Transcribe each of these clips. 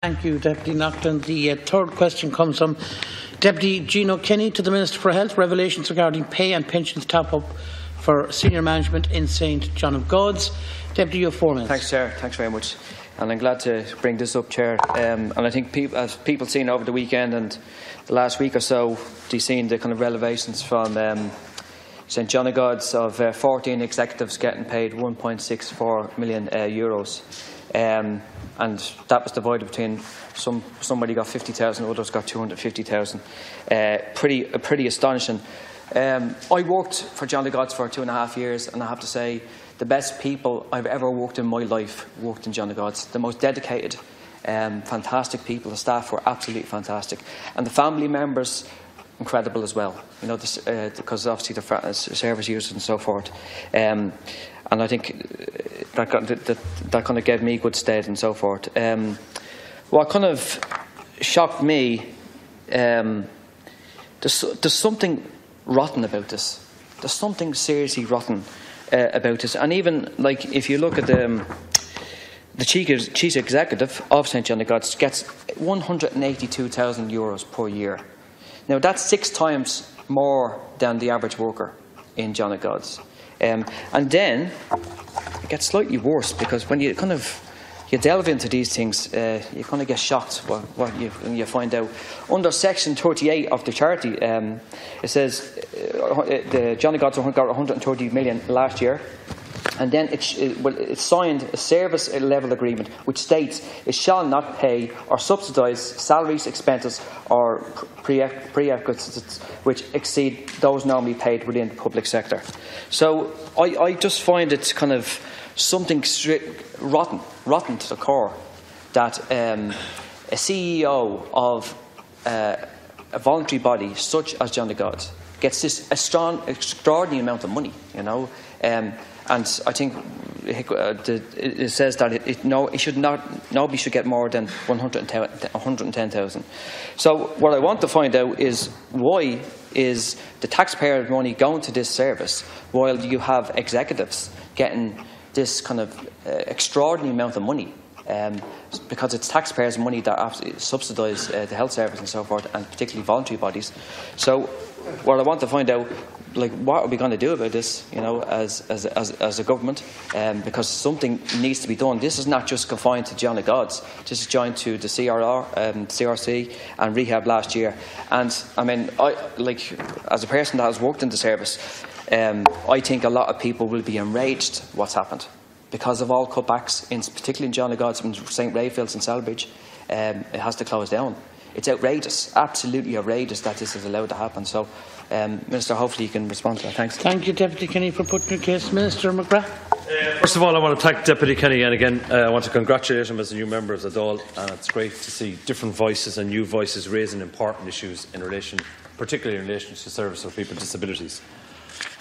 Thank you, Deputy Naughton. The third question comes from Deputy Gino to the Minister for Health. Revelations regarding pay and pensions top-up for senior management in St John of God's. Deputy, you have 4 minutes. Thanks, Chair. Thanks very much. And I'm glad to bring this up, Chair. And I think as people seen over the weekend and the last week or so, they've seen the kind of revelations from St John of God's of 14 executives getting paid €1.64 million. And that was divided between somebody got 50,000, others got 250,000. Pretty astonishing. I worked for John of God's for 2.5 years, and I have to say the best people I've ever worked in my life worked in John of God's. The most dedicated, fantastic people. The staff were absolutely fantastic, and the family members incredible as well. You know, because obviously the service users and so forth. And I think that kind of gave me good stead and so forth. What kind of shocked me, there's something rotten about this. There's something seriously rotten about this. And even, like, if you look at the chief executive of St John of God's gets €182,000 per year. Now, that's 6 times more than the average worker in John of God's. And then it gets slightly worse, because when you delve into these things, you kind of get shocked when you find out. Under Section 38 of the Charity, it says the John of God's got 130 million last year. And then it signed a service level agreement which states it shall not pay or subsidise salaries, expenses or prerequisites which exceed those normally paid within the public sector. So I just find it kind of something rotten to the core that a CEO of a voluntary body such as John of God's gets this extraordinary amount of money, you know. And I think it says that nobody should get more than 110,000. So what I want to find out is, why is the taxpayer money going to this service while you have executives getting this kind of extraordinary amount of money? Because it's taxpayers' money that absolutely subsidise the health service and so forth, and particularly voluntary bodies. So what I want to find out, like, what are we going to do about this, you know, as a government? Because something needs to be done. This is not just confined to John of God's. This is joined to the CRC and rehab last year. And I mean, as a person that has worked in the service, I think a lot of people will be enraged what's happened, because of all cutbacks, particularly in John of God's, in St Raphael's and Selbridge. It has to close down. It's outrageous, absolutely outrageous that this is allowed to happen. So, Minister, hopefully you can respond to that. Thanks. Thank you, Deputy Kenny, for putting your case. Minister McGrath. First of all, I want to thank Deputy Kenny, and again, I want to congratulate him as a new member of the Dáil. It's great to see different voices and new voices raising important issues particularly in relation to service for people with disabilities.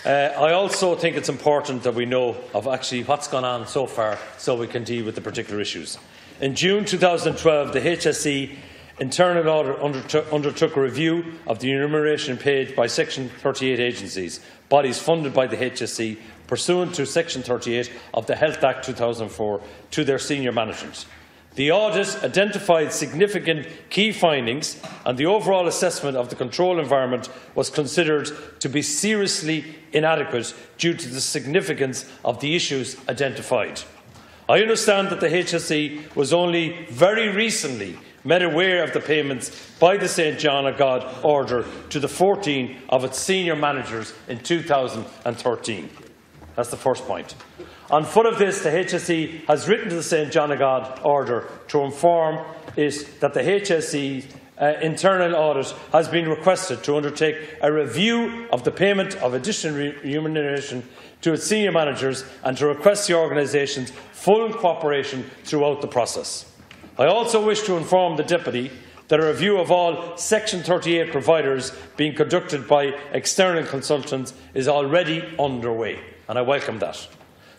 I also think it's important that we know of actually what's gone on so far, so we can deal with the particular issues. In June 2012, the HSE internal audit undertook a review of the remuneration paid by Section 38 agencies, bodies funded by the HSE, pursuant to Section 38 of the Health Act 2004, to their senior management. The audit identified significant key findings, and the overall assessment of the control environment was considered to be seriously inadequate due to the significance of the issues identified. I understand that the HSE was only very recently made aware of the payments by the St John of God order to the 14 of its senior managers in 2013. That's the first point. On foot of this, the HSE has written to the St John of God order to inform it that the HSE internal audit has been requested to undertake a review of the payment of additional remuneration to its senior managers, and to request the organisation's full cooperation throughout the process. I also wish to inform the Deputy that a review of all Section 38 providers being conducted by external consultants is already underway, and I welcome that.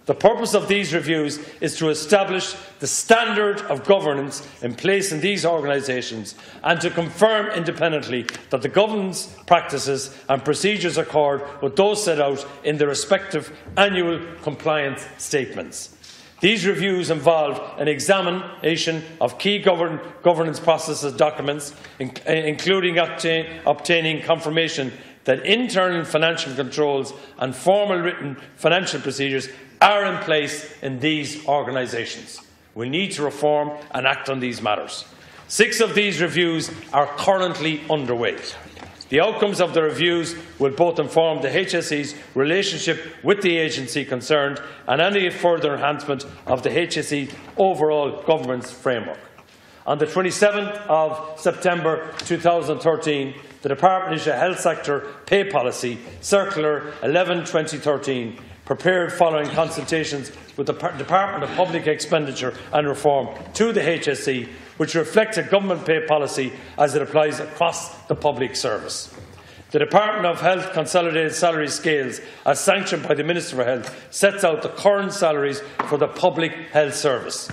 The purpose of these reviews is to establish the standard of governance in place in these organisations, and to confirm independently that the governance practices and procedures accord with those set out in the respective annual compliance statements. These reviews involve an examination of key governance processes documents, including obtaining confirmation that internal financial controls and formal written financial procedures are in place in these organisations. We need to reform and act on these matters. 6 of these reviews are currently underway. The outcomes of the reviews will both inform the HSE's relationship with the agency concerned and any further enhancement of the HSE's overall governance framework. On the 27th of September 2013, the Department issued a Health Sector Pay Policy, Circular 11/2013, prepared following consultations with the Department of Public Expenditure and Reform to the HSE, which reflects a government pay policy as it applies across the public service. The Department of Health Consolidated Salary Scales, as sanctioned by the Minister for Health, sets out the current salaries for the public health service.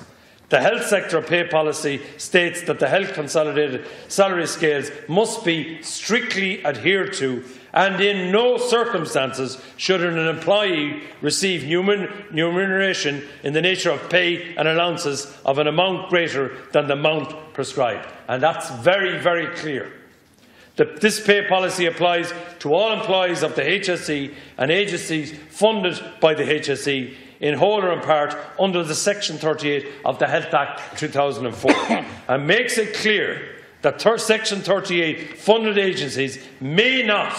The Health Sector Pay Policy states that the Health Consolidated Salary Scales must be strictly adhered to, and in no circumstances should an employee receive remuneration in the nature of pay and allowances of an amount greater than the amount prescribed. And that's very, very clear. This pay policy applies to all employees of the HSE and agencies funded by the HSE, in whole or in part, under the Section 38 of the Health Act 2004, and makes it clear that Section 38 funded agencies may not,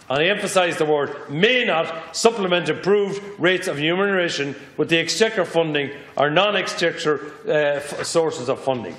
and I emphasise the word may not, supplement improved rates of remuneration with the Exchequer funding or non-Exchequer sources of funding.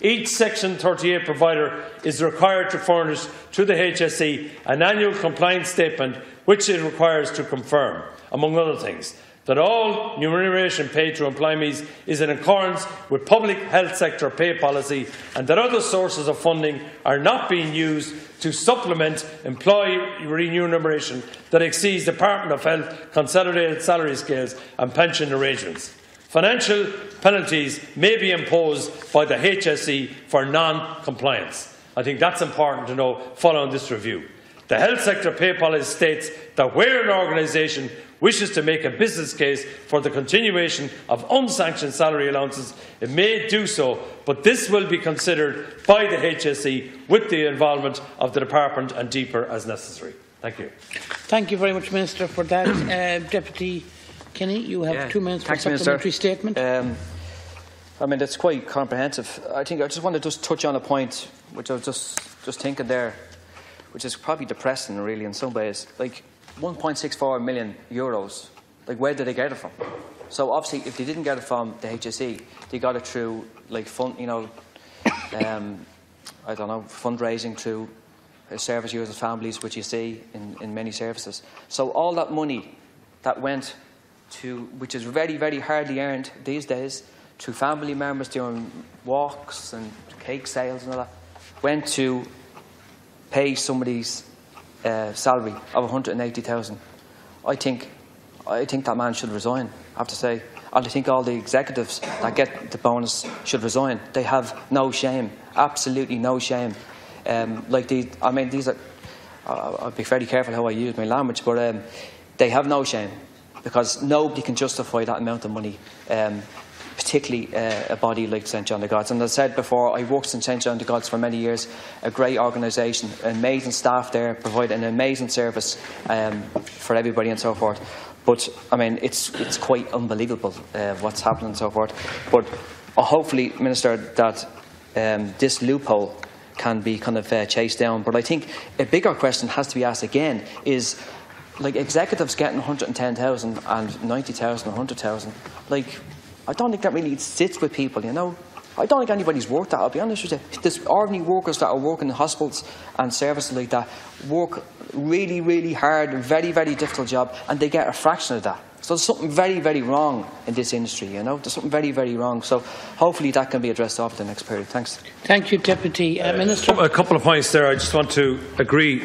Each Section 38 provider is required to furnish to the HSE an annual compliance statement which it requires to confirm, among other things, that all remuneration paid to employees is in accordance with public health sector pay policy and that other sources of funding are not being used to supplement employee remuneration that exceeds Department of Health consolidated salary scales and pension arrangements. Financial penalties may be imposed by the HSE for non-compliance. I think that's important to know following this review. The health sector pay policy states that where an organisation wishes to make a business case for the continuation of unsanctioned salary allowances, it may do so, but this will be considered by the HSE with the involvement of the Department and deeper as necessary. Thank you. Thank you very much, Minister, for that. Deputy Kenny, you have 2 minutes for a supplementary statement. I mean, it's quite comprehensive. I think I just want to touch on a point which I was just thinking there, which is probably depressing, really, in some ways. Like, 1.64 million euros. Like, where did they get it from? So obviously, if they didn't get it from the HSE, they got it through, like, I don't know, fundraising through service users' families, which you see in many services. So all that money that went to, which is very, very hardly earned these days, through family members doing walks and cake sales and all that, went to pay somebody's salary of 180,000. I think that man should resign, I have to say. I think all the executives that get the bonus should resign. They have no shame, absolutely no shame. These are, I'll be very careful how I use my language, but they have no shame, because nobody can justify that amount of money, particularly a body like St John the Gods. And as I said before, I worked in St John the Gods for many years, a great organisation, amazing staff there, provide an amazing service for everybody and so forth. But, I mean, it's quite unbelievable what's happening and so forth. But hopefully, Minister, that this loophole can be kind of chased down. But I think a bigger question has to be asked again is, like, executives getting 110,000 and 90,000 or 100,000, like, I don't think that really sits with people, you know. I don't think anybody's worth that, I'll be honest with you. There's ordinary workers that are working in hospitals and services like that, work really, really hard, very, very difficult job, and they get a fraction of that. So there's something very, very wrong in this industry, you know. There's something very, very wrong. So hopefully that can be addressed over the next period. Thanks. Thank you, Deputy Minister. A couple of points there. I just want to agree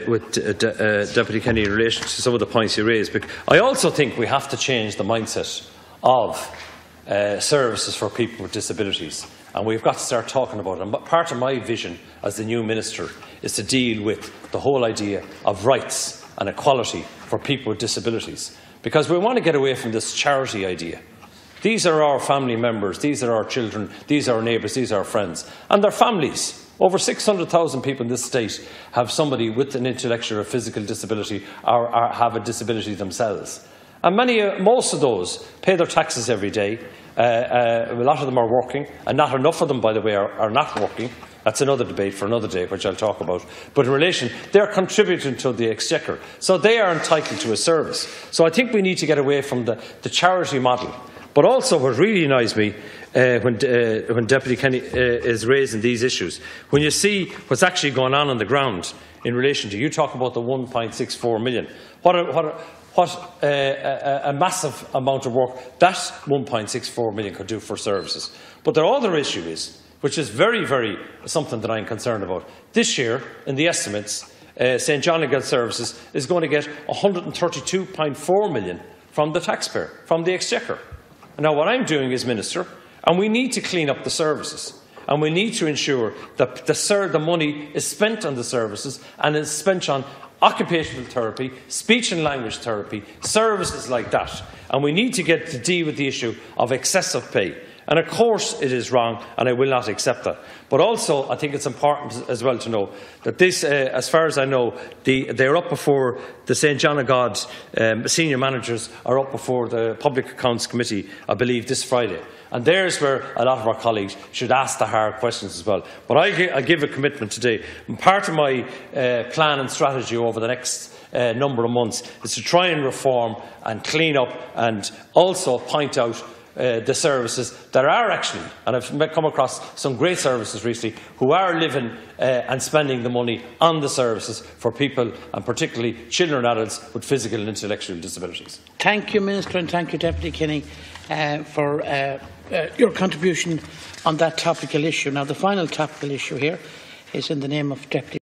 with Deputy Kenny in relation to some of the points he raised. But I also think we have to change the mindset of services for people with disabilities, and we've got to start talking about it. And part of my vision as the new minister is to deal with the whole idea of rights and equality for people with disabilities, because we want to get away from this charity idea. These are our family members, these are our children, these are our neighbours, these are our friends. And their families. Over 600,000 people in this state have somebody with an intellectual or physical disability or have a disability themselves. And most of those pay their taxes every day. A lot of them are working, and not enough of them, by the way, are not working. That's another debate for another day, which I'll talk about. But in relation, they're contributing to the exchequer, so they are entitled to a service. So I think we need to get away from the charity model. But also what really annoys me when Deputy Kenny is raising these issues, when you see what's actually going on the ground in relation to, you talk about the 1.64 million. What a massive amount of work that 1.64 million could do for services. But the other issue is, which is very, very something that I'm concerned about. This year, in the estimates, St John of God Services is going to get 132.4 million from the taxpayer, from the exchequer. Now, what I'm doing as Minister, and we need to clean up the services, and we need to ensure that the money is spent on the services and is spent on occupational therapy, speech and language therapy, services like that. And we need to get to deal with the issue of excessive pay. And of course it is wrong, and I will not accept that. But also I think it's important as well to know that this, as far as I know, they're up before the St John of God senior managers are up before the Public Accounts Committee, I believe, this Friday. And there's where a lot of our colleagues should ask the hard questions as well. But I give a commitment today. And part of my plan and strategy over the next number of months is to try and reform and clean up and also point out the services that are actually, and I've come across some great services recently, who are living and spending the money on the services for people, and particularly children and adults with physical and intellectual disabilities. Thank you, Minister, and thank you, Deputy Kenny, for your contribution on that topical issue. Now, the final topical issue here is in the name of Deputy